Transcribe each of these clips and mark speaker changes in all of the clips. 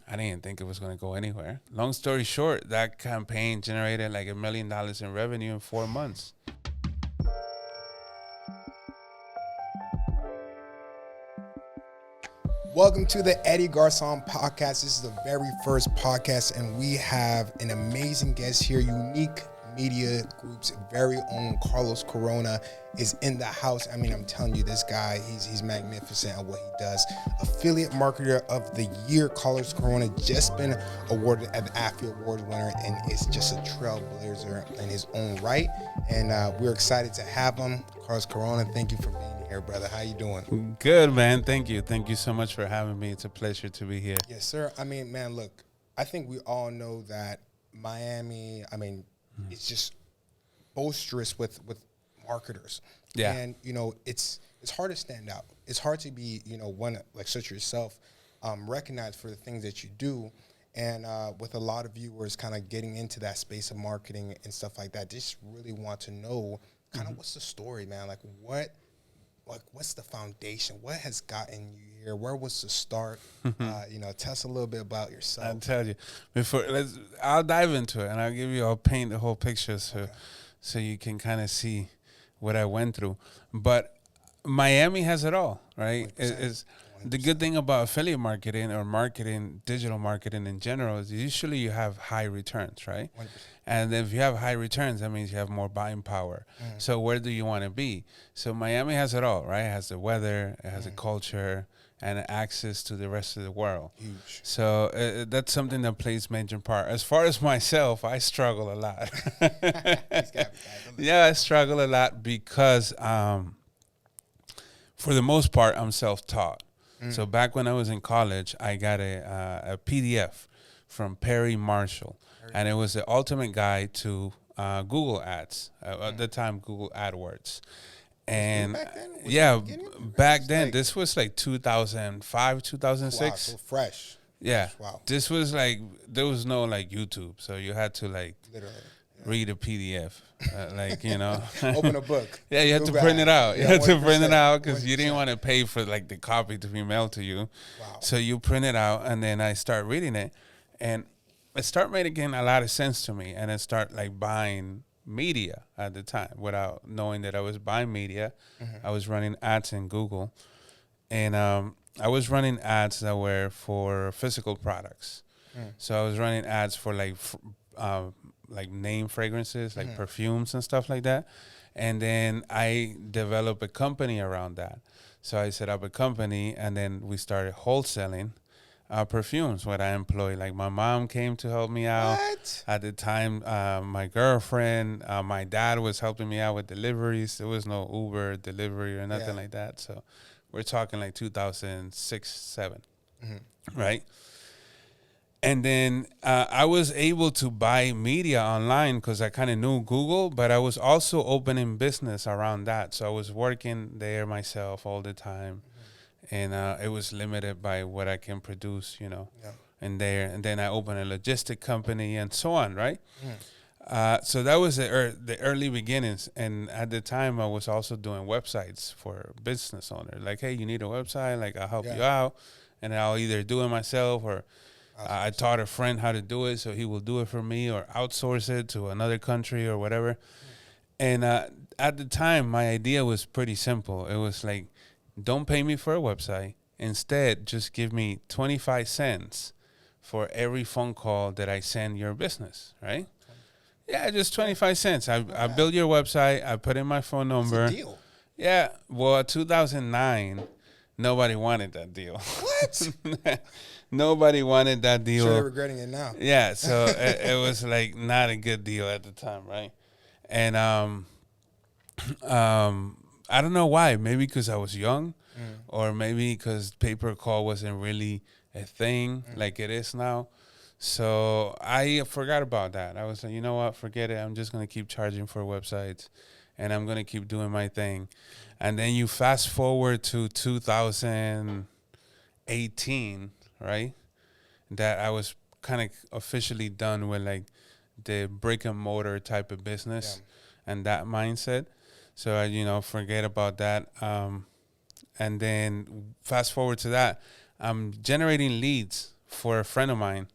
Speaker 1: I didn't think it was going to go anywhere. Long story short, that campaign generated like $1 million in revenue in 4 months.
Speaker 2: Welcome to the Eddy Garcon podcast. This is the very first podcast, and we have an amazing guest here. Unique Media Group's very own Carlos Corona is in the house. I mean, I'm telling you, this guy, he's magnificent at what he does. Affiliate Marketer of the Year, Carlos Corona, just been awarded an AFI Award winner, and is just a trailblazer in his own right. And we're excited to have him. Carlos Corona, thank you for being here, brother. How you doing?
Speaker 1: Good, man. Thank you. Thank you so much for having me. It's a pleasure to be here.
Speaker 2: Yes, sir. I mean, man, look, I think we all know that Miami, it's just boisterous with marketers.
Speaker 1: Yeah.
Speaker 2: And, it's hard to stand out. It's hard to be, one like such yourself, recognized for the things that you do. And with a lot of viewers kind of getting into that space of marketing and stuff like that, just really want to know kind of what's the story, man? What's the foundation? What has gotten you here? Where was the start? Tell us a little bit about yourself.
Speaker 1: I'll tell you. I'll dive into it, and I'll paint the whole picture so you can kind of see what I went through. But Miami has it all, right? It's the good thing about affiliate marketing or marketing, digital marketing in general, is usually you have high returns, right?
Speaker 2: 100%.
Speaker 1: And if you have high returns, that means you have more buying power. So where do you want to be? So Miami has it all, right? It has the weather, it has the culture, and access to the rest of the world.
Speaker 2: Huge.
Speaker 1: So that's something that plays major part. As far as myself, I struggle a lot. Yeah, I struggle a lot because for the most part, I'm self-taught. So back when I was in college, I got a PDF from Perry Marshall. And it was the ultimate guide to Google Ads. At the time, Google AdWords. And back then, this was like 2005, 2006.
Speaker 2: Wow, so fresh.
Speaker 1: Yeah.
Speaker 2: Wow.
Speaker 1: This was like, there was no like YouTube. So you had to like
Speaker 2: Literally.
Speaker 1: read a PDF.
Speaker 2: Open a book.
Speaker 1: Yeah, you had to print it out. You had to print it out because you didn't want to pay for like the copy to be mailed to you.
Speaker 2: Wow.
Speaker 1: So you print it out, and then I start reading it. And it started making a lot of sense to me, and I start like buying media at the time without knowing that I was buying media. I was running ads in Google, and I was running ads that were for physical products. So I was running ads for like name fragrances, like perfumes and stuff like that. And then I developed a company around that. So I set up a company, and then we started wholesaling perfumes. What I employ, like my mom came to help me out.
Speaker 2: What?
Speaker 1: At the time, my girlfriend, my dad was helping me out with deliveries. There was no Uber delivery or nothing like that. So we're talking like 2006, 7, right? And then I was able to buy media online because I kind of knew Google, but I was also opening business around that. So I was working there myself all the time. And it was limited by what I can produce, and there. And then I opened a logistic company and so on, right? So that was the early beginnings. And at the time, I was also doing websites for business owners. Like, hey, you need a website? Like, I'll help you out. And I'll either do it myself or I taught a friend how to do it, so he will do it for me or outsource it to another country or whatever. And at the time, my idea was pretty simple. It was like, don't pay me for a website. Instead, just give me 25 cents for every phone call that I send your business, right? Yeah, just 25 cents. I build your website. I put in my phone number.
Speaker 2: It's a deal.
Speaker 1: Yeah. Well, 2009, nobody wanted that deal.
Speaker 2: What?
Speaker 1: Nobody wanted that deal.
Speaker 2: Sure, they're regretting it now.
Speaker 1: Yeah, so it was like not a good deal at the time, right? And I don't know why. Maybe because I was young, or maybe because pay-per-call wasn't really a thing like it is now. So I forgot about that. I was like, you know what? Forget it. I'm just going to keep charging for websites, and I'm going to keep doing my thing. And then you fast forward to 2018, right? That I was kind of officially done with like the brick and mortar type of business and that mindset. So I, forget about that. And then fast forward to that, I'm generating leads for a friend of mine,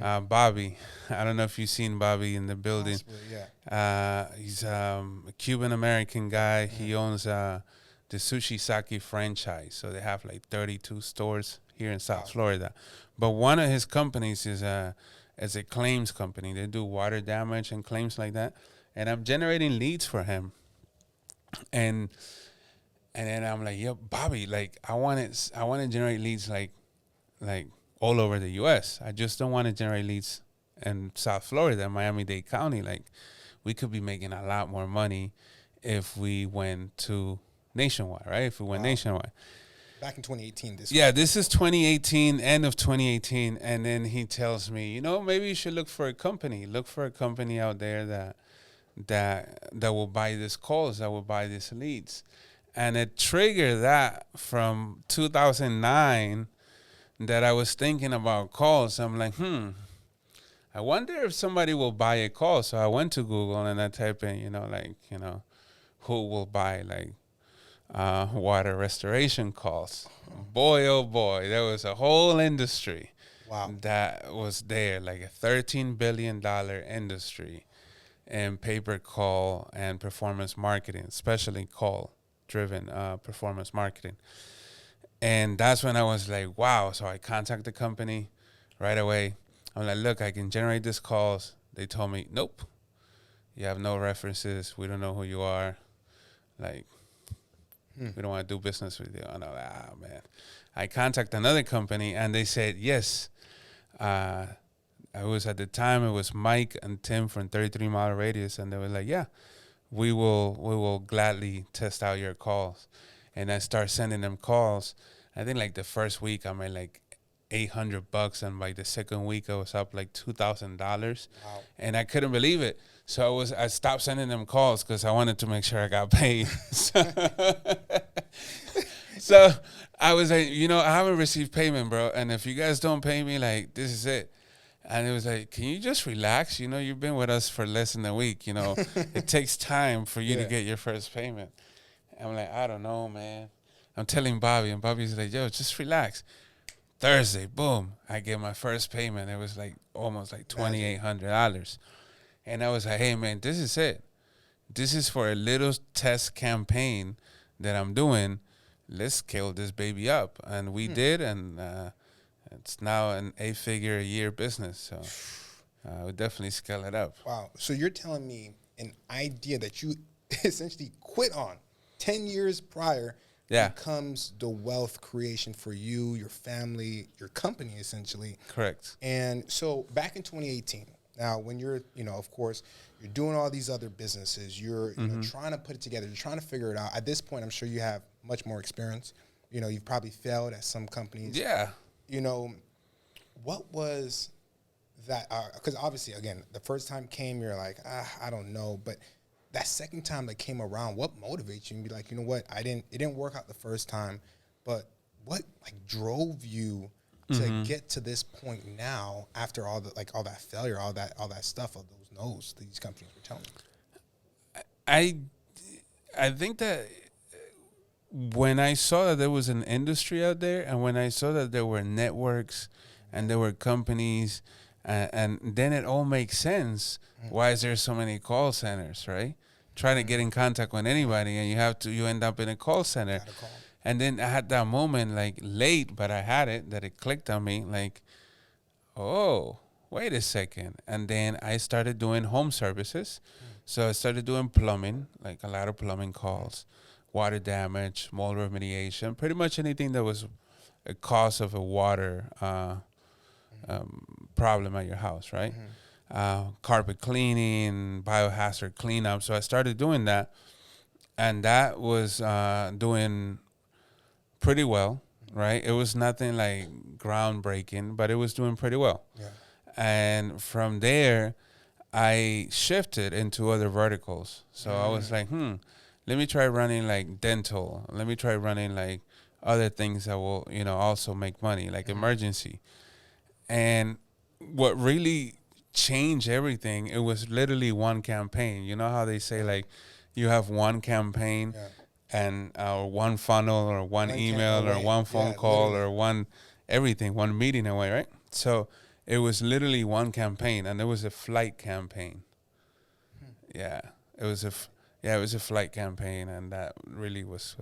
Speaker 1: Bobby. I don't know if you've seen Bobby in the building.
Speaker 2: Possibly, yeah.
Speaker 1: He's a Cuban American guy. He owns the Sushi Sake franchise. So they have like 32 stores here in South Florida. But one of his companies is a claims company. They do water damage and claims like that. And I'm generating leads for him. And then I'm like, yo, Bobby, like I want to generate leads like all over the U.S. I just don't want to generate leads in South Florida, Miami-Dade County. Like, we could be making a lot more money if we went to nationwide, right? If we went nationwide.
Speaker 2: Back in 2018.
Speaker 1: This is 2018, end of 2018. And then he tells me, maybe you should look for a company. Look for a company out there that will buy these calls, that will buy these leads. And it triggered that from 2009 that I was thinking about calls. I'm like, I wonder if somebody will buy a call. So I went to Google and I typed in, who will buy water restoration calls. Boy, oh boy, there was a whole industry that was there, like a $13 billion industry in pay-per-call and performance marketing, especially call-driven performance marketing. And that's when I was like, wow. So I contacted the company right away. I'm like, look, I can generate these calls. They told me, nope, you have no references. We don't know who you are. Like, we don't want to do business with you. And I'm like, man. I contacted another company, and they said, yes. I was at the time, it was Mike and Tim from 33 Mile Radius, and they were like, yeah, we will gladly test out your calls. And I start sending them calls. I think like the first week I made like $800, and by the second week I was up like $2,000, and I couldn't believe it. So I stopped sending them calls because I wanted to make sure I got paid. So I was like, I haven't received payment, bro, and if you guys don't pay me, like, this is it. And it was like, can you just relax? You've been with us for less than a week. It takes time for you to get your first payment. I'm like, I don't know, man. I'm telling Bobby, and Bobby's like, yo, just relax. Thursday, boom, I get my first payment. It was like almost like $2,800. And I was like, hey, man, this is it. This is for a little test campaign that I'm doing. Let's scale this baby up. And we did, and it's now an 8-figure a year business. So we'll definitely scale it up.
Speaker 2: Wow. So you're telling me an idea that you essentially quit on 10 years prior becomes the wealth creation for you, your family, your company, essentially.
Speaker 1: Correct.
Speaker 2: And so back in 2018, now when you're, of course, you're doing all these other businesses, you're trying to put it together, you're trying to figure it out. At this point, I'm sure you have much more experience. You've probably failed at some companies.
Speaker 1: Yeah.
Speaker 2: What was that? Because obviously, again, the first time came, you're like, I don't know, but that second time that came around, what motivates you and be like, you know what, it didn't work out the first time, but what drove you to get to this point now after all that failure, all that stuff, of those no's these companies were telling you?
Speaker 1: I think that when I saw that there was an industry out there, and when I saw that there were networks and there were companies, and then it all makes sense. Why is there so many call centers, right? Trying to get in contact with anybody, and you end up in a call center. And then I had that moment, like, late, but I had it, that it clicked on me, like, oh, wait a second. And then I started doing home services. So I started doing plumbing, like a lot of plumbing calls, water damage, mold remediation, pretty much anything that was a cause of a water problem at your house, right? Carpet cleaning, biohazard cleanup. So I started doing that, and that was doing pretty well, right? It was nothing like groundbreaking, but it was doing pretty well.
Speaker 2: Yeah.
Speaker 1: And from there, I shifted into other verticals. So I was like, let me try running like dental. Let me try running like other things that will, also make money, like emergency. And what really changed everything, it was literally one campaign. You know how they say, like, you have one campaign and one funnel or one email or one phone call or one everything, one meeting away, right? So it was literally one campaign, and it was a flight campaign. Yeah, it was it was a flight campaign, and that really was.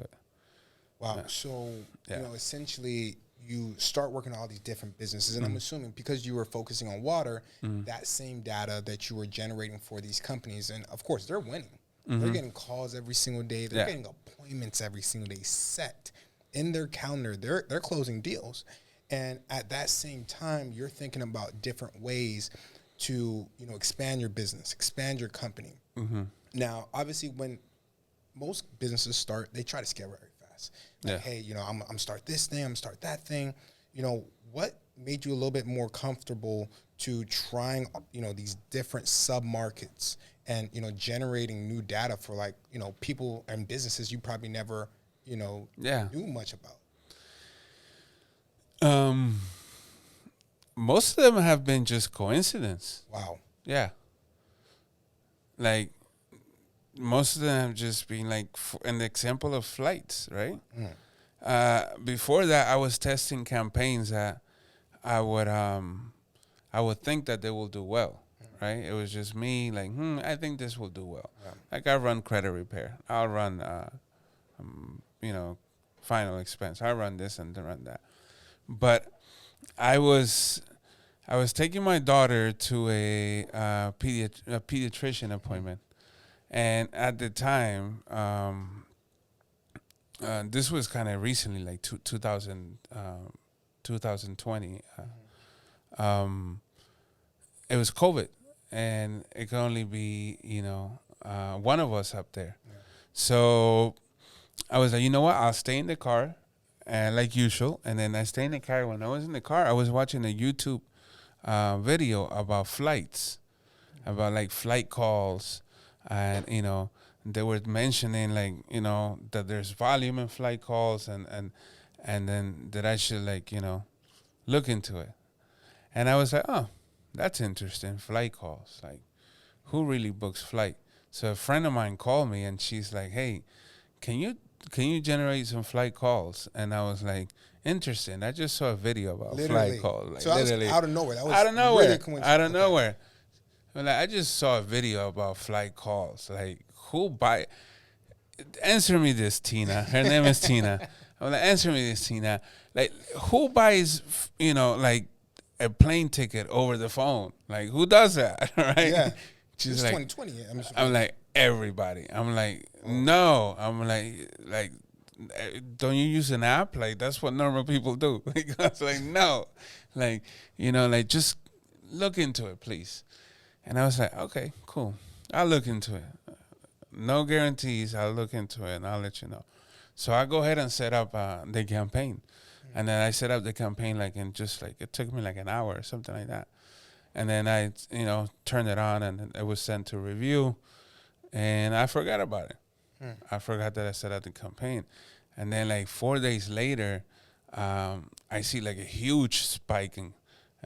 Speaker 2: Wow.
Speaker 1: Yeah.
Speaker 2: So,
Speaker 1: Yeah.
Speaker 2: essentially you start working on all these different businesses, and I'm assuming because you were focusing on water, that same data that you were generating for these companies, and of course they're winning. They're getting calls every single day. They're getting appointments every single day set in their calendar. They're closing deals. And at that same time, you're thinking about different ways to, expand your business, expand your company. Now, obviously, when most businesses start, they try to scale very fast. Like, hey, I'm start this thing, I'm start that thing. What made you a little bit more comfortable to trying, these different sub-markets and, generating new data for, like, people and businesses you probably never, knew much about?
Speaker 1: Most of them have been just coincidence.
Speaker 2: Wow.
Speaker 1: Yeah. Like, most of them have just been like an example of flights, right? Before that, I was testing campaigns that I would think that they will do well, right? It was just me, like, I think this will do well. Yeah. Like, I run credit repair. I'll run, final expense. I run this and run that. But I was taking my daughter to a pediatrician appointment. And at the time, this was kind of recently, like 2020. It was COVID, and it could only be, one of us up there. Yeah. So I was like, you know what? I'll stay in the car, like usual. And then I stayed in the car. When I was in the car, I was watching a YouTube video about flights, about like flight calls. And, they were mentioning, like, that there's volume in flight calls and then that I should, like, look into it. And I was like, oh, that's interesting, flight calls. Like, who really books flight? So a friend of mine called me, and she's like, hey, can you generate some flight calls? And I was like, interesting. I just saw a video about flight calls. Like,
Speaker 2: so literally. Out of nowhere. That was
Speaker 1: out of nowhere.
Speaker 2: Really coincident.
Speaker 1: Out of nowhere. Like, I just saw a video about flight calls. Like, who buy? Answer me this, Tina. Her name is Tina. I'm like, answer me this, Tina. Like, who buys, like a plane ticket over the phone? Like, who does that? Right?
Speaker 2: Yeah.
Speaker 1: She's
Speaker 2: like,
Speaker 1: like,
Speaker 2: 2020.
Speaker 1: I'm like, everybody. I'm like, no. I'm like, don't you use an app? Like, that's what normal people do. Like, I was like, no. Like, like, just look into it, please. And I was like, okay, cool. I'll look into it. No guarantees. I'll look into it, and I'll let you know. So I go ahead and set up the campaign. And then I set up the campaign, like, in just, like, it took me, like, an hour or something like that. And then I, turned it on, and it was sent to review. And I forgot about it. I forgot that I set up the campaign. And then, like, 4 days later, I see, like, a huge spike in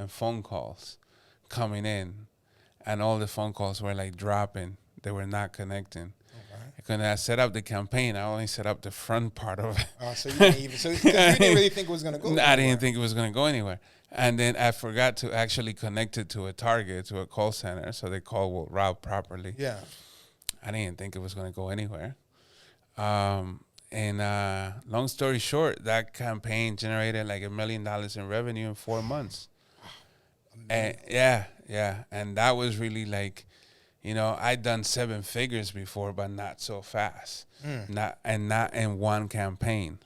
Speaker 1: phone calls coming in. And all the phone calls were, like, dropping. They were not connecting. When I set up the campaign, I only set up the front part of it.
Speaker 2: So you didn't really think it was going to go anywhere.
Speaker 1: I didn't think it was going to go anywhere. And then I forgot to actually connect it to a target, to a call center, so the call will route properly.
Speaker 2: Yeah.
Speaker 1: I didn't think it was going to go anywhere. And long story short, that campaign generated like $1 million in revenue in 4 months. And yeah. And that was really like, I'd done 7 figures before, but not so fast. Not in one campaign,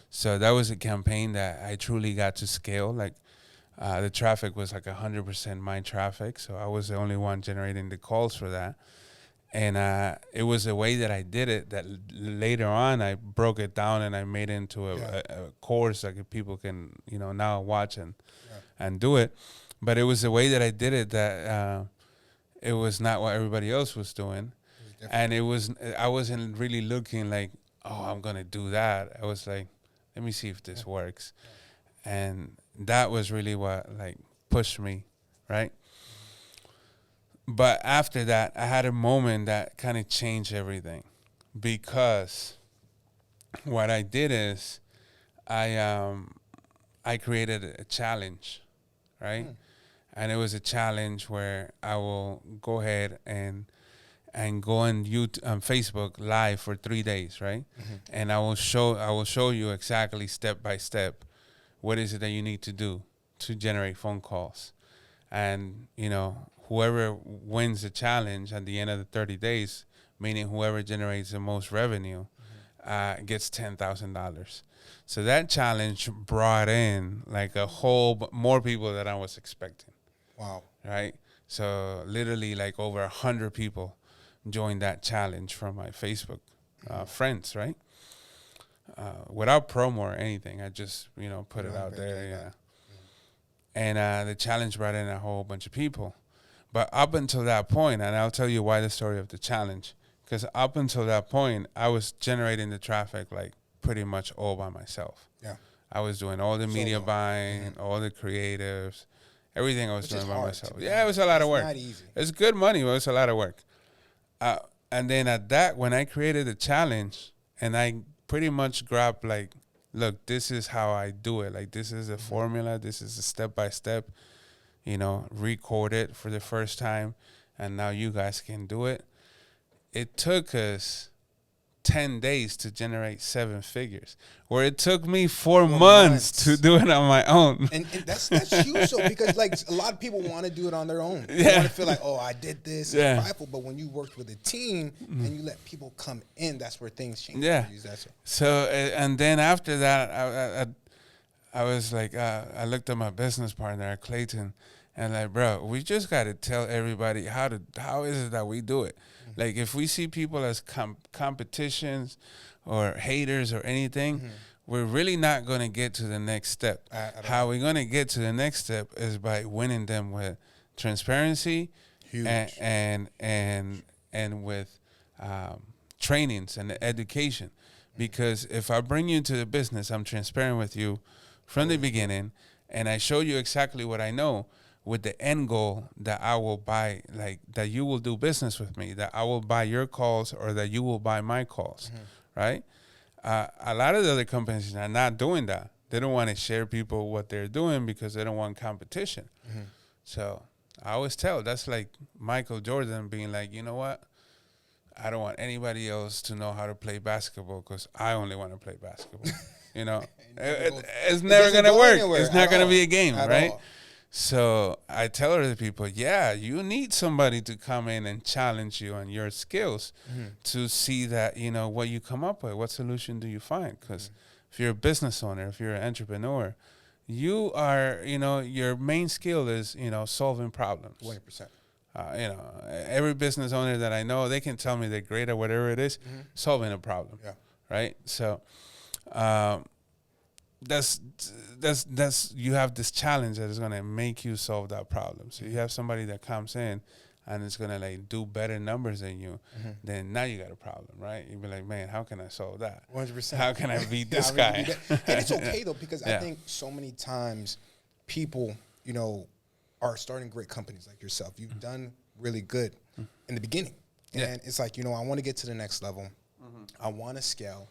Speaker 1: So that was a campaign that I truly got to scale. Like, the traffic was like 100% my traffic, so I was the only one generating the calls for that. And it was a way that I did it that later on I broke it down and I made it into a course that people can, now watch and do it. But it was the way that I did it that it was not what everybody else was doing. And I wasn't really looking like, oh, I'm going to do that. I was like, let me see if this works. And that was really what, like, pushed me, right? But after that, I had a moment that kind of changed everything, because what I did is I created a challenge, right? And it was a challenge where I will go ahead and go on YouTube, on Facebook live for 3 days, right? And I will show you exactly step by step what is it that you need to do to generate phone calls. And, whoever wins the challenge at the end of the 30 days, meaning whoever generates the most revenue, gets $10,000. So that challenge brought in like more people than I was expecting.
Speaker 2: Wow.
Speaker 1: Right? So literally like over 100 people joined that challenge from my Facebook friends, right? Without promo or anything. I just, put it out there. Yeah. And the challenge brought in a whole bunch of people. But up until that point, and I'll tell you why the story of the challenge, because up until that point, I was generating the traffic like pretty much all by myself.
Speaker 2: Yeah.
Speaker 1: I was doing all the media buying, all the creatives, everything I was doing by myself. Yeah, it was a lot of work. It's not easy. It's good money, but it's a lot of work. And then when I created the challenge, and I pretty much grabbed like, look, this is how I do it. Like, this is a formula. This is a step-by-step, record it for the first time, and now you guys can do it. It took us 10 days to generate 7 figures, where it took me 4 months to do it on my own.
Speaker 2: And that's huge, though, because like a lot of people want to do it on their own. They want to feel like, oh, I did this. It's prideful. But when you worked with a team and you let people come in, that's where things change.
Speaker 1: Yeah. So, and then after that, I was like, I looked at my business partner, Clayton, and like, bro, we just got to tell everybody how is it that we do it. Like, if we see people as competitions or haters or anything, we're really not going to get to the next step. How we're going to get to the next step is by winning them with transparency and with trainings and education. Because if I bring you into the business, I'm transparent with you from the beginning, and I show you exactly what I know, with the end goal that I will buy, like that you will do business with me, that I will buy your calls or that you will buy my calls, right? A lot of the other companies are not doing that. They don't want to share people what they're doing because they don't want competition. So I always tell, that's like Michael Jordan being like, you know what? I don't want anybody else to know how to play basketball because I only want to play basketball. It's never going to work. It's not going to be a game, right? So I tell other people, you need somebody to come in and challenge you on your skills to see that, what you come up with, what solution do you find? Because if you're a business owner, if you're an entrepreneur, you are, your main skill is, solving problems.
Speaker 2: 20%.
Speaker 1: Every business owner that I know, they can tell me they're great at whatever it is, solving a problem.
Speaker 2: Yeah.
Speaker 1: Right. So, that's you have this challenge that is going to make you solve that problem. So you have somebody that comes in and is going to like do better numbers than you, then now you got a problem, right? You'd be like, man, how can I solve that?
Speaker 2: 100%.
Speaker 1: How can I beat this guy?
Speaker 2: And it's okay though, because I think so many times people, are starting great companies like yourself. You've done really good in the beginning. And it's like, I want to get to the next level. I want to scale.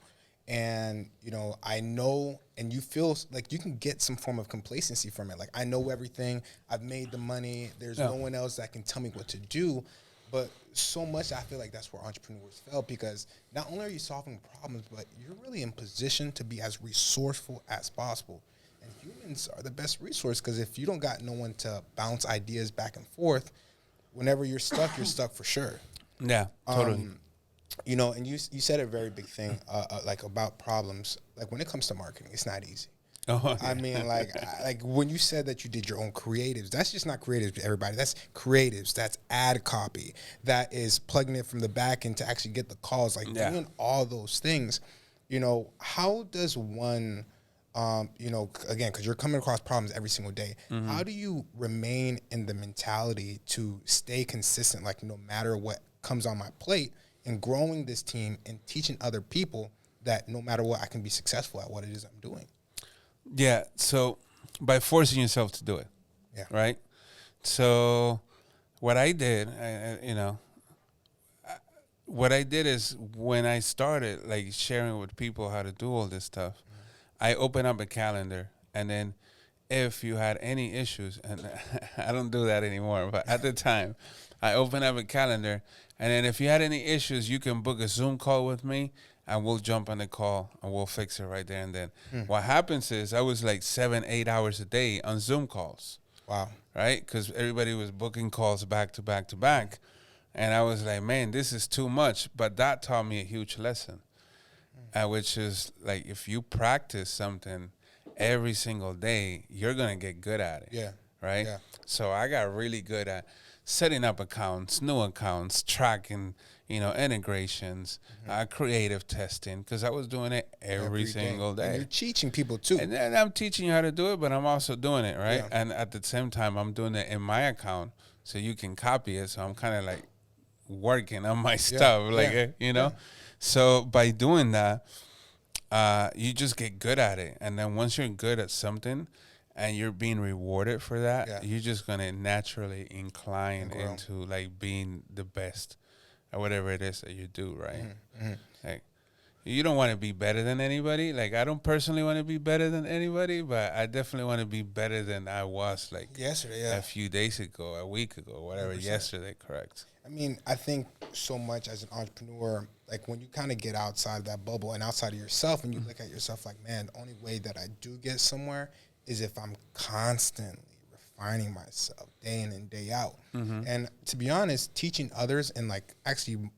Speaker 2: And, I know, and you feel like you can get some form of complacency from it. Like, I know everything. I've made the money. There's no one else that can tell me what to do. But so much, I feel like that's where entrepreneurs fail, because not only are you solving problems, but you're really in position to be as resourceful as possible. And humans are the best resource, because if you don't got no one to bounce ideas back and forth, whenever you're stuck for sure.
Speaker 1: Yeah, totally.
Speaker 2: And you said a very big thing, like about problems. Like when it comes to marketing, it's not easy. Oh, yeah. I mean, like when you said that you did your own creatives, that's just not creatives to everybody. That's creatives. That's ad copy. That is plugging it from the back end to actually get the calls. Like doing all those things. How does one, again, because you're coming across problems every single day. How do you remain in the mentality to stay consistent? Like no matter what comes on my plate, and growing this team and teaching other people that no matter what, I can be successful at what it is I'm doing.
Speaker 1: Yeah, so by forcing yourself to do it, right? So what I did, what I did is when I started like sharing with people how to do all this stuff, I opened up a calendar, and then if you had any issues, and I don't do that anymore, but at the time, I open up a calendar, and then if you had any issues, you can book a Zoom call with me, and we'll jump on the call, and we'll fix it right there and then. What happens is I was like 7-8 hours a day on Zoom calls.
Speaker 2: Wow.
Speaker 1: Right? Because everybody was booking calls back to back to back. And I was like, man, this is too much. But that taught me a huge lesson, which is like if you practice something every single day, you're going to get good at it.
Speaker 2: Yeah.
Speaker 1: Right?
Speaker 2: Yeah.
Speaker 1: So I got really good at setting up accounts, new accounts, tracking, integrations, creative testing, because I was doing it every single day.
Speaker 2: And you're teaching people too.
Speaker 1: And then I'm teaching you how to do it, but I'm also doing it, right?
Speaker 2: Yeah.
Speaker 1: And at the same time, I'm doing it in my account so you can copy it. So I'm kind of like working on my stuff, So by doing that, you just get good at it. And then once you're good at something and you're being rewarded for that, you're just going to naturally incline into like being the best at whatever it is that you do, right? Like, you don't want to be better than anybody. Like, I don't personally want to be better than anybody, but I definitely want to be better than I was like
Speaker 2: yesterday,
Speaker 1: a few days ago, a week ago, whatever. 100%. Yesterday, correct.
Speaker 2: I mean, I think so much as an entrepreneur, like when you kind of get outside of that bubble and outside of yourself and you look at yourself like, man, the only way that I do get somewhere is if I'm constantly refining myself day in and day out. And to be honest, teaching others and like actually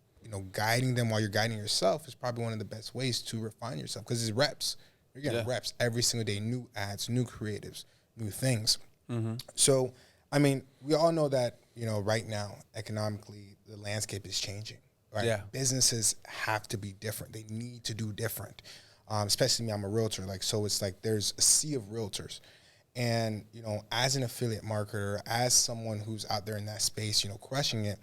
Speaker 2: guiding them while you're guiding yourself is probably one of the best ways to refine yourself because it's reps. You're getting reps every single day, new ads, new creatives, new things. So, I mean, we all know that, right now, economically, the landscape is changing, right?
Speaker 1: Yeah.
Speaker 2: Businesses have to be different. They need to do different. Especially me, I'm a realtor. So it's like there's a sea of realtors. And, as an affiliate marketer, as someone who's out there in that space, crushing it,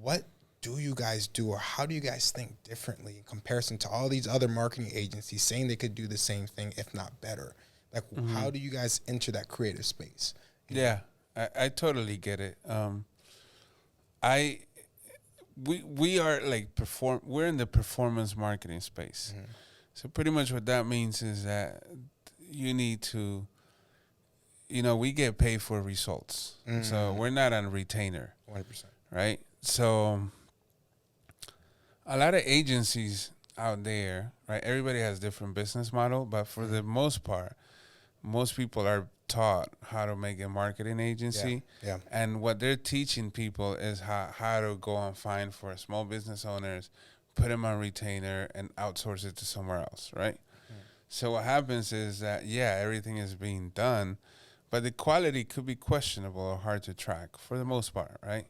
Speaker 2: what do you guys do or how do you guys think differently in comparison to all these other marketing agencies saying they could do the same thing, if not better? Like, how do you guys enter that creative space?
Speaker 1: Yeah, I totally get it. We are like we're in the performance marketing space. So pretty much what that means is that you need to, we get paid for results. So we're not on retainer.
Speaker 2: 100%.
Speaker 1: Right? So a lot of agencies out there, right? Everybody has different business model, but for the most part, most people are taught how to make a marketing agency.
Speaker 2: Yeah.
Speaker 1: And what they're teaching people is how to go and find for small business owners, put them on retainer and outsource it to somewhere else, right? So what happens is that, everything is being done, but the quality could be questionable or hard to track for the most part, right?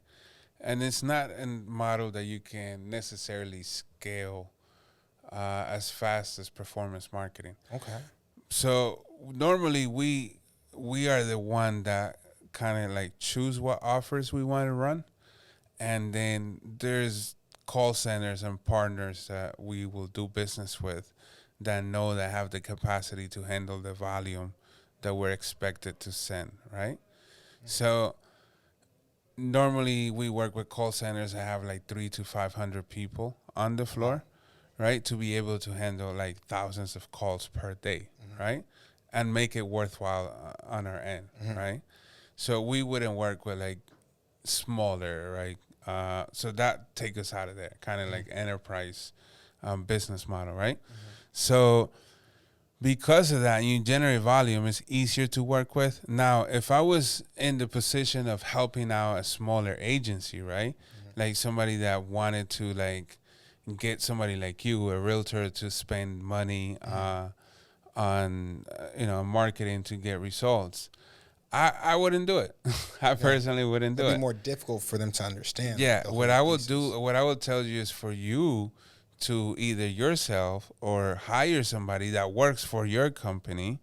Speaker 1: And it's not a model that you can necessarily scale as fast as performance marketing.
Speaker 2: Okay.
Speaker 1: So normally we are the one that kind of like choose what offers we want to run. And then there's call centers and partners that we will do business with that have the capacity to handle the volume that we're expected to send, right? So normally we work with call centers that have like 300 to 500 people on the floor, right? To be able to handle like thousands of calls per day, right? And make it worthwhile on our end, right? So we wouldn't work with like smaller, right? So that take us out of there, kind of like enterprise business model, right? So because of that, you generate volume, it's easier to work with. Now, if I was in the position of helping out a smaller agency, right? Like somebody that wanted to like get somebody like you, a realtor, to spend money on marketing to get results, I wouldn't do it. I personally wouldn't do it.
Speaker 2: It'd be more difficult for them to understand.
Speaker 1: Yeah, what I will tell you is for you to either yourself or hire somebody that works for your company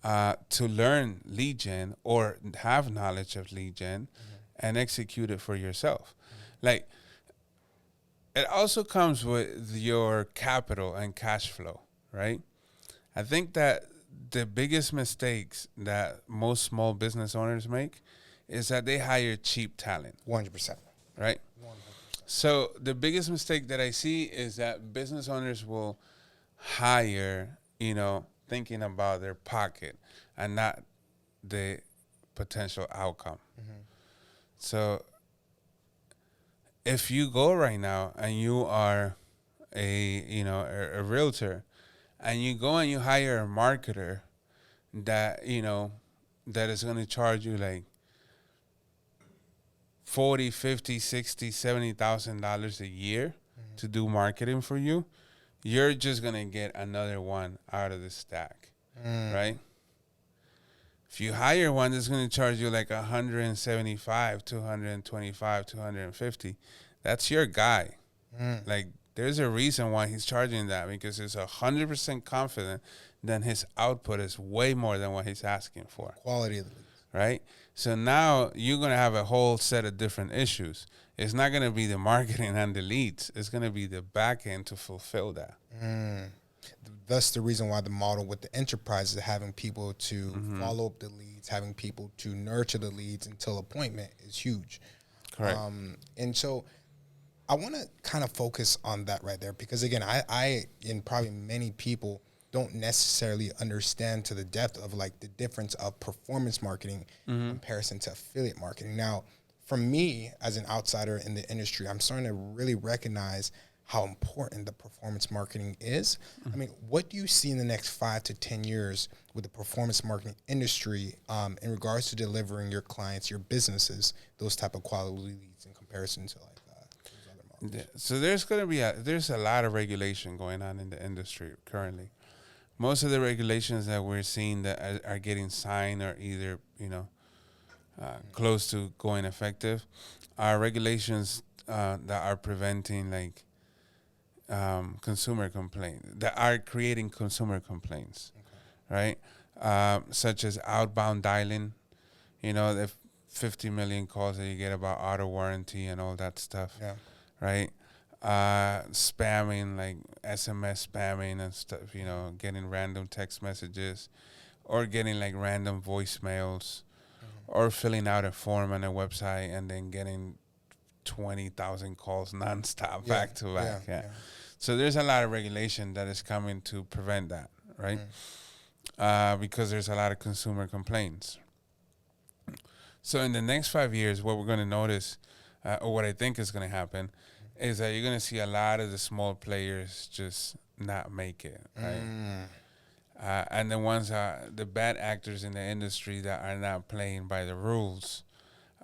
Speaker 1: to learn lead gen or have knowledge of lead gen and execute it for yourself. Like, it also comes with your capital and cash flow, right? I think that the biggest mistakes that most small business owners make is that they hire cheap talent.
Speaker 2: 100%.
Speaker 1: Right? 100%. So the biggest mistake that I see is that business owners will hire, thinking about their pocket and not the potential outcome. So if you go right now and you are a realtor, and you go and you hire a marketer that that is going to charge you like 40, 50, 60, $70,000 a year to do marketing for you, you're just going to get another one out of the stack, right? If you hire one that's going to charge you like 175, 225, 250, that's your guy. Like, there's a reason why he's charging that, because he's 100% confident that his output is way more than what he's asking for.
Speaker 2: Quality of the leads.
Speaker 1: Right? So now you're going to have a whole set of different issues. It's not going to be the marketing and the leads. It's going to be the back end to fulfill that.
Speaker 2: Thus the reason why the model with the enterprise is having people to follow up the leads, having people to nurture the leads until appointment is huge.
Speaker 1: Correct.
Speaker 2: And so I want to kind of focus on that right there, because again, I and probably many people don't necessarily understand to the depth of like the difference of performance marketing in comparison to affiliate marketing. Now, for me as an outsider in the industry, I'm starting to really recognize how important the performance marketing is. I mean, what do you see in the next 5 to 10 years with the performance marketing industry in regards to delivering your clients, your businesses, those type of quality leads in comparison to like those other models?
Speaker 1: Yeah. So there's a lot of regulation going on in the industry currently. Most of the regulations that we're seeing that are getting signed or either close to going effective are regulations that are preventing like consumer complaints, that are creating consumer complaints, right? Such as outbound dialing, the 50 million calls that you get about auto warranty and all that stuff, right? Spamming, like SMS spamming and stuff, getting random text messages or getting like random voicemails or filling out a form on a website and then getting 20,000 calls nonstop back to back. So there's a lot of regulation that is coming to prevent that, right? Because there's a lot of consumer complaints. So in the next 5 years, what we're going to notice, or what I think is going to happen, is that you're going to see a lot of the small players just not make it, right? And the ones, the bad actors in the industry that are not playing by the rules,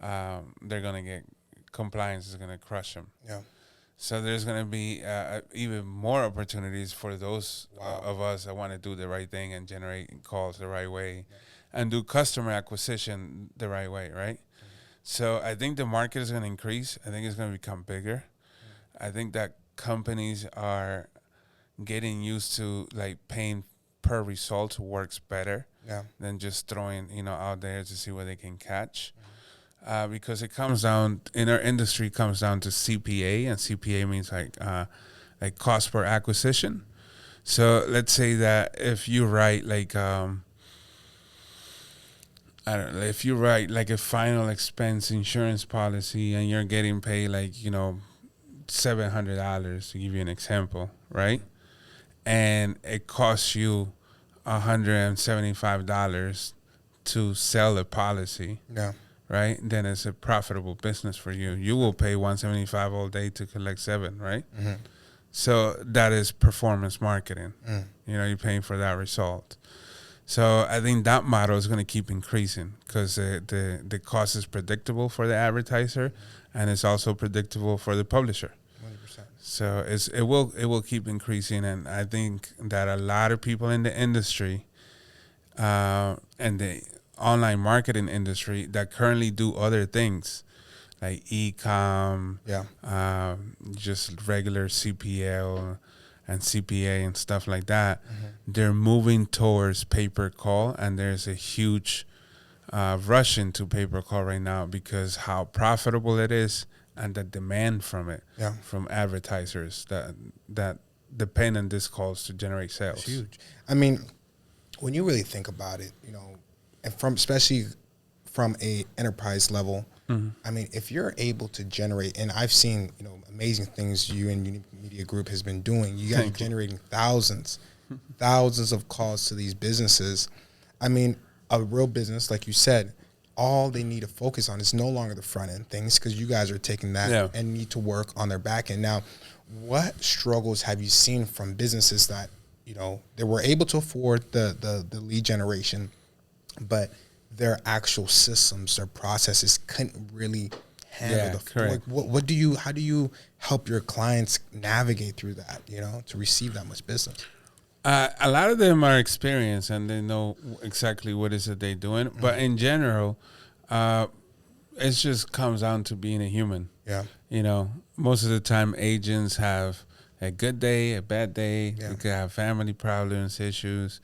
Speaker 1: they're going to get, compliance is going to crush them.
Speaker 2: Yeah.
Speaker 1: So there's going to be even more opportunities for those of us that want to do the right thing and generate calls the right way and do customer acquisition the right way, right? So I think the market is going to increase. I think it's going to become bigger. I think that companies are getting used to like paying per result works better than just throwing, out there to see what they can catch. Because it comes down, in our industry, comes down to CPA, and CPA means like cost per acquisition. So let's say that if you write like, if you write like a final expense insurance policy and you're getting paid like, $700, to give you an example, right? And it costs you $175 to sell the policy.
Speaker 2: Yeah.
Speaker 1: Right? Then it's a profitable business for you. You will pay $175 all day to collect $7, right? So that is performance marketing. You're paying for that result. So I think that model is going to keep increasing because the cost is predictable for the advertiser, and it's also predictable for the publisher.
Speaker 2: 100%.
Speaker 1: So it will keep increasing, and I think that a lot of people in the industry and the online marketing industry that currently do other things like e-com, just regular CPL and CPA and stuff like that, they're moving towards pay-per-call, and there's a huge rush into pay-per-call right now because how profitable it is and the demand from it, from advertisers that depend on these calls to generate sales.
Speaker 2: It's huge. I mean, when you really think about it, and especially from a enterprise level, I mean, if you're able to generate, and I've seen, amazing things you and Unique Media Group has been doing. You guys are generating thousands thousands of calls to these businesses. I mean, a real business, like you said, all they need to focus on is no longer the front end things, because you guys are taking that and need to work on their back end. Now, what struggles have you seen from businesses that, you know, they were able to afford the lead generation, but their actual systems, their processes couldn't really handle
Speaker 1: correct.
Speaker 2: Like, how do you help your clients navigate through that, you know, to receive that much business?
Speaker 1: A lot of them are experienced and they know exactly what is it they're doing. But in general, it just comes down to being a human.
Speaker 2: Yeah.
Speaker 1: You know, most of the time agents have a good day, a bad day.
Speaker 2: Yeah.
Speaker 1: They could have family problems, issues.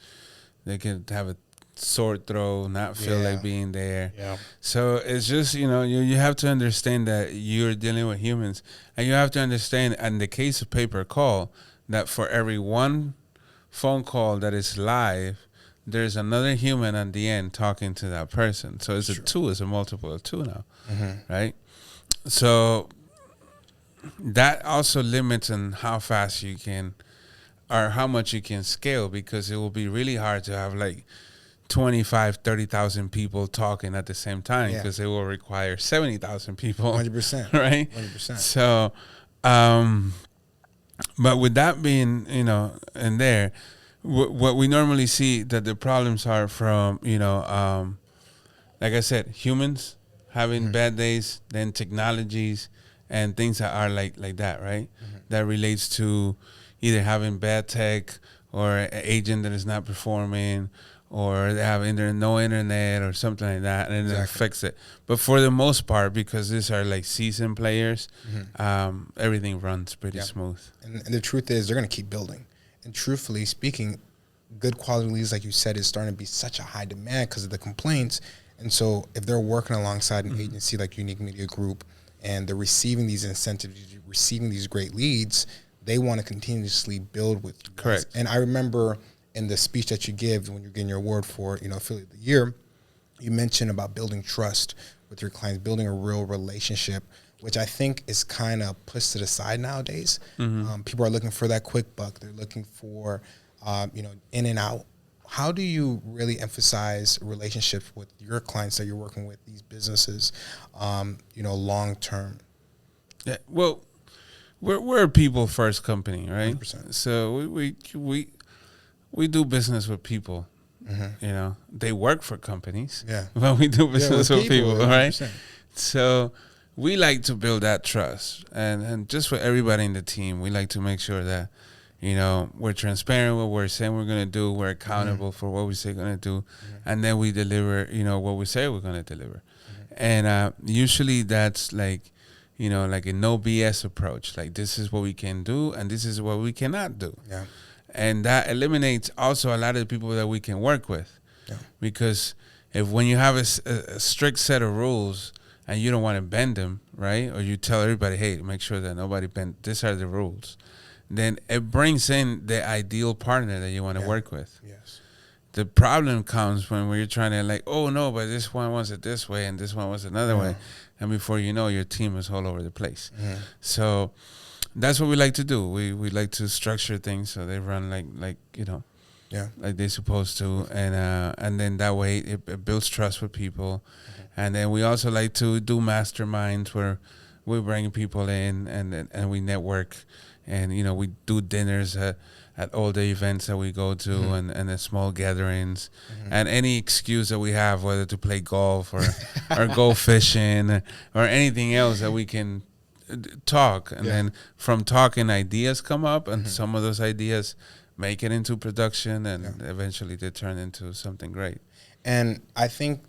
Speaker 1: They could have a sore throat, not feel like being there.
Speaker 2: Yeah.
Speaker 1: So it's just, you know, you have to understand that you're dealing with humans. And you have to understand, in the case of pay-per-call, that for every one phone call that is live, there's another human at the end talking to that person. So it's it's a multiple of two now, right? So that also limits on how fast you can, or how much you can scale, because it will be really hard to have like 25, 30,000 people talking at the same time, because it will require 70,000 people.
Speaker 2: 100%.
Speaker 1: Right?
Speaker 2: 100%.
Speaker 1: So, but with that being, you know, in there, what we normally see that the problems are from, you know, like I said, humans having bad days, then technologies and things that are like that, right? That relates to either having bad tech or an agent that is not performing, or they have no internet or something like that, and it affects it. But for the most part, because these are like seasoned players, everything runs pretty smooth.
Speaker 2: And the truth is, they're going to keep building. And truthfully speaking, good quality leads, like you said, is starting to be such a high demand because of the complaints. And so if they're working alongside an agency like Unique Media Group, and they're receiving these incentives, receiving these great leads, they want to continuously build with you guys.
Speaker 1: Correct.
Speaker 2: And I remember in the speech that you give when you're getting your award for, you know, Affiliate of the Year, you mentioned about building trust with your clients, building a real relationship, which I think is kind of pushed to the side nowadays. People are looking for that quick buck. They're looking for, you know, in and out. How do you really emphasize relationships with your clients that you're working with, these businesses, you know, long term?
Speaker 1: Yeah, well, we're a people first company, right?
Speaker 2: 100%.
Speaker 1: So we do business with people. You know, they work for companies.
Speaker 2: Yeah.
Speaker 1: But we do business with people, right?
Speaker 2: 100%.
Speaker 1: So we like to build that trust, and just for everybody in the team, we like to make sure that, you know, we're transparent with what we're saying we're going to do. We're accountable for what we say we're going to do. And then we deliver, you know, what we say we're going to deliver. And usually that's like, you know, like a no BS approach. Like, this is what we can do and this is what we cannot do.
Speaker 2: Yeah.
Speaker 1: And that eliminates also a lot of the people that we can work with. Yeah. Because when you have a strict set of rules and you don't want to bend them, right? Or you tell everybody, hey, make sure that nobody bend, these are the rules. Then it brings in the ideal partner that you want to work with.
Speaker 2: Yes.
Speaker 1: The problem comes when we're trying to like, oh no, but this one wants it this way and this one wants another way. And before you know, your team is all over the place. So that's what we like to do. We like to structure things so they run like you know, like they're supposed to. And then that way it builds trust with people. And then we also like to do masterminds where we bring people in and we network. And, you know, we do dinners at all the events that we go to and the small gatherings. And any excuse that we have, whether to play golf or go fishing or anything else that we can talk. And then from talking, ideas come up, and some of those ideas make it into production, and eventually they turn into something great.
Speaker 2: And I think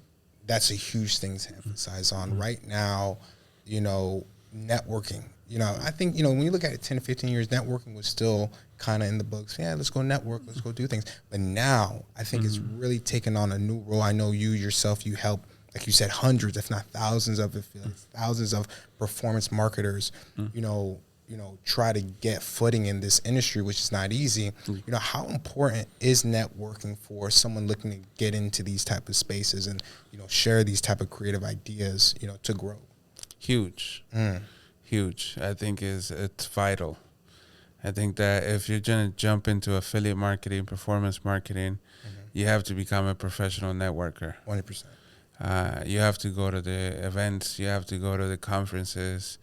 Speaker 2: that's a huge thing to emphasize on right now, you know, networking. You know, I think, you know, when you look at it 10 to 15 years, networking was still kind of in the books. Yeah, let's go network, let's go do things. But now I think it's really taken on a new role. I know you yourself, you help, like you said, hundreds, if not thousands of affiliates, thousands of performance marketers, you know, try to get footing in this industry, which is not easy. You know, how important is networking for someone looking to get into these type of spaces and, you know, share these type of creative ideas, you know, to grow?
Speaker 1: Huge. Huge. I think it's vital. I think that if you're going to jump into affiliate marketing, performance marketing, you have to become a professional networker.
Speaker 2: 100%.
Speaker 1: You have to go to the events. You have to go to the conferences.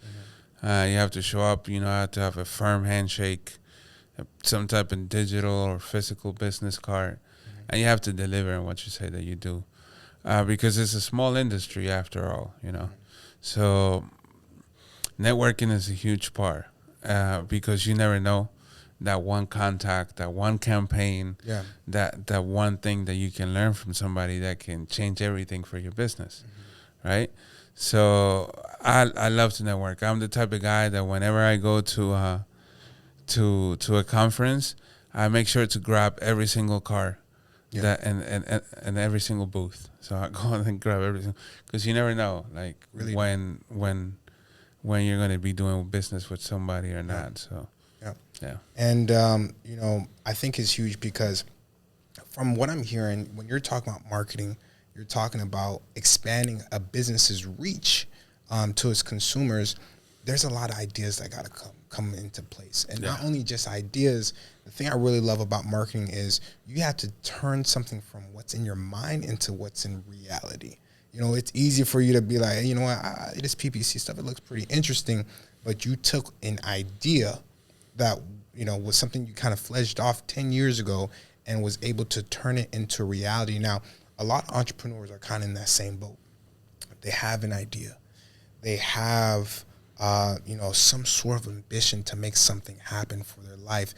Speaker 1: You have to show up. You have to have a firm handshake, some type of digital or physical business card. And you have to deliver on what you say that you do. Because it's a small industry after all, So networking is a huge part because you never know that one contact, that one campaign, that one thing that you can learn from somebody that can change everything for your business, right? So I love to network. I'm the type of guy that whenever I go to a conference, I make sure to grab every single card. That and every single booth. So I go and grab everything because you never know, like really when you're going to be doing business with somebody or not. So yeah.
Speaker 2: And I think it's huge because from what I'm hearing, when you're talking about marketing, you're talking about expanding a business's reach to its consumers. There's a lot of ideas that got to come into place, and not only just ideas. The thing I really love about marketing is you have to turn something from what's in your mind into what's in reality. It's easy for you to be like, hey, this PPC stuff, it looks pretty interesting, but you took an idea that, was something you kind of fledged off 10 years ago and was able to turn it into reality. Now, a lot of entrepreneurs are kind of in that same boat. They have an idea. They have, some sort of ambition to make something happen for their life.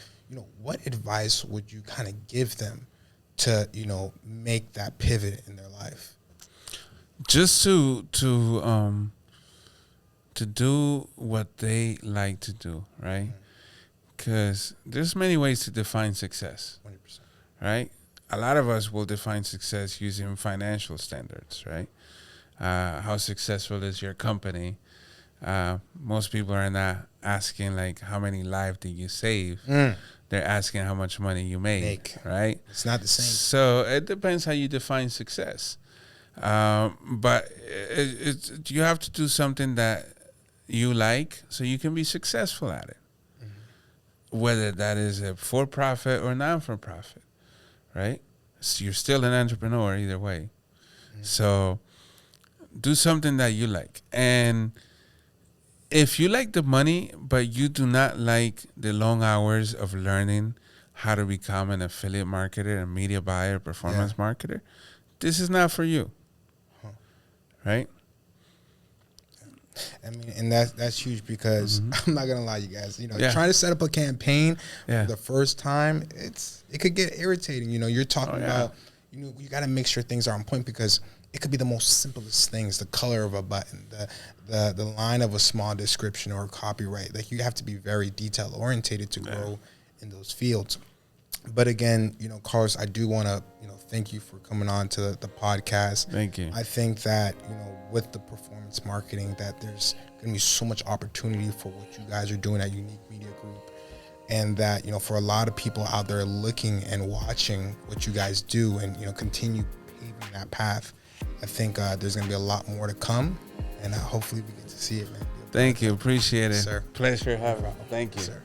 Speaker 2: What advice would you kind of give them to, make that pivot in their life?
Speaker 1: Just to do what they like to do, right? Because there's many ways to define success,
Speaker 2: 100%.
Speaker 1: Right? A lot of us will define success using financial standards, right? How successful is your company? Most people are not asking, like, how many lives did you save? They're asking how much money you make, right?
Speaker 2: It's not the same.
Speaker 1: So it depends how you define success. But you have to do something that you like so you can be successful at it. Whether that is a for-profit or non-for-profit, right? So you're still an entrepreneur either way. So do something that you like. And if you like the money, but you do not like the long hours of learning how to become an affiliate marketer, a media buyer, performance marketer, this is not for you, right?
Speaker 2: I mean, and that's huge because I'm not gonna lie, you guys. Trying to set up a campaign for the first time, it could get irritating. You're talking about, you got to make sure things are on point because it could be the most simplest things: the color of a button, the line of a small description or copyright. Like, you have to be very detail orientated to grow in those fields. But again, Carlos, I do want to, thank you for coming on to the podcast.
Speaker 1: Thank you.
Speaker 2: I think that, with the performance marketing, that there's going to be so much opportunity for what you guys are doing at Unique Media Group. And that, for a lot of people out there looking and watching what you guys do and, continue paving that path, I think there's going to be a lot more to come. And hopefully we get to see it, man.
Speaker 1: Thank you. Appreciate it.
Speaker 2: Sir.
Speaker 1: Pleasure having you. Thank you.
Speaker 2: Sir.